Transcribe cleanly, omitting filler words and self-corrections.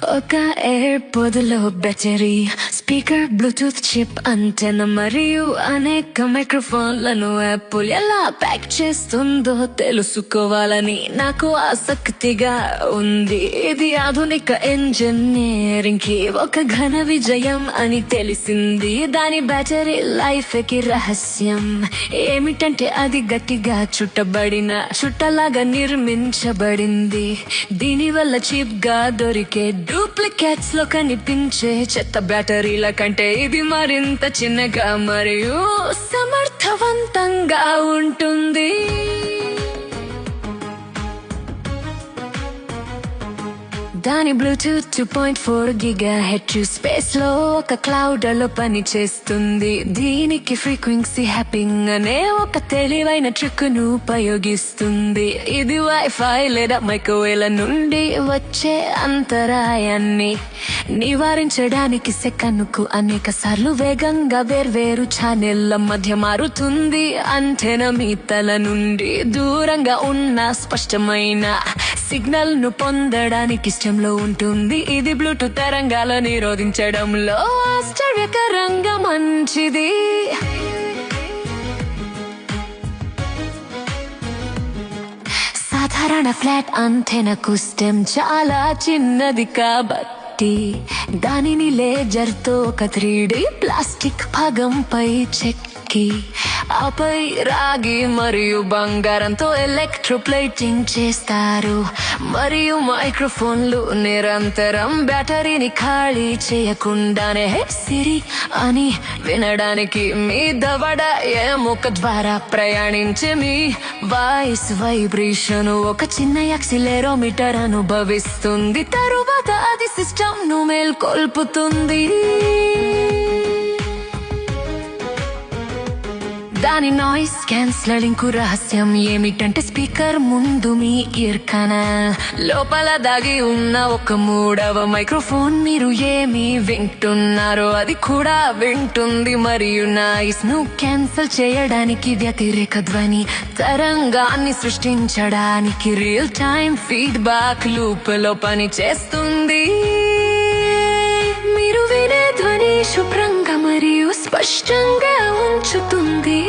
ఒక ఎయిర్పోడ్ లో battery, speaker, Bluetooth chip, అంటెన మరియు అనేక మైక్రోఫోన్లను యాపిల్ ఎలా ప్యాక్ చేస్తుందో తెలుసుకోవాలని నాకు ఆసక్తిగా ఉంది. ఇది ఆధునిక ఇంజనీరింగ్ కి ఒక ఘన విజయం అని తెలిసింది. దాని బ్యాటరీ లైఫ్ కి రహస్యం ఏమిటంటే అది గట్టిగా చుట్టబడిన చుట్టలాగా నిర్మించబడింది. దీని వల్ల చీప్ గా దొరికే డూప్లికేట్స్ లో కనిపించే చెత్త బ్యాటరీల కంటే ఇది మరింత చిన్నగా మరియు సమర్థవంతంగా ఉంటుంది. దాని బ్లూటూత్ 2.4 GHz స్పేస్ లో ఒక క్లౌడ్ లో పని చేస్తుంది. దీనికి ఫ్రీక్వెన్సీ హ్యాపింగ్ అనే ఒక తెలివైన ట్రిక్ ను ఉపయోగిస్తుంది. ఇది వైఫై లేదా మైక్రోవేవ్ నుండి వచ్చే అంతరాయాన్ని నివారించడానికి సెకనుకు అనేక సార్లు వేగంగా వేర్వేరు ఛానెళ్ల మధ్య మారుతుంది. అంటెన మీ తల నుండి దూరంగా ఉన్న స్పష్టమైన సిగ్నల్ ను పొందడానికి ఇష్టంలో ఉంటుంది. ఇది బ్లూటూత్ తరంగాల నిరోధించడంలో ఆశ్చర్యకరంగా మంచిది. సాధారణ ఫ్లాట్ అంటెనకు స్టెమ్ చాలా చిన్నది కాబట్టి దానిని లేజర్ తో ఒక 3D ప్లాస్టిక్ భాగంపై చెక్కి ఆపై రాగి మరియు బంగారంతో ఎలక్ట్రోప్లేటింగ్ చేస్తారు. మరియు మైక్రోఫోన్లు నిరంతరం బ్యాటరీని ఖాళీ చేయకుండానే సిరి అని వినడానికి మీ దవడ ఎముక ద్వారా ప్రయాణించే మీ వాయిస్ వైబ్రేషన్ ఒక చిన్న యాక్సిలెరోమీటర్ అనుభవిస్తుంది. తరువాత అది సిస్టమ్ ను మేల్కొల్పుతుంది. దాని నాయిస్ క్యాన్సలింగ్ కు రహస్యం ఏమిటంటే స్పీకర్ ముందు మీ ఇయర్ కనాల్ లోపల దాగి ఉన్న ఒక 3వ మైక్రోఫోన్. మీరు ఏమి వింటున్నారో అది కూడా వింటుంది మరియు నాయిస్ ను క్యాన్సల్ చేయడానికి వ్యతిరేక ధ్వని తరంగాన్ని సృష్టించడానికి రియల్ టైం ఫీడ్బ్యాక్ లూప్ లో పని చేస్తుంది. మీరు వినే ధ్వని శుభ్రంగా మరియు స్పష్టంగా ఉంచుతుంది.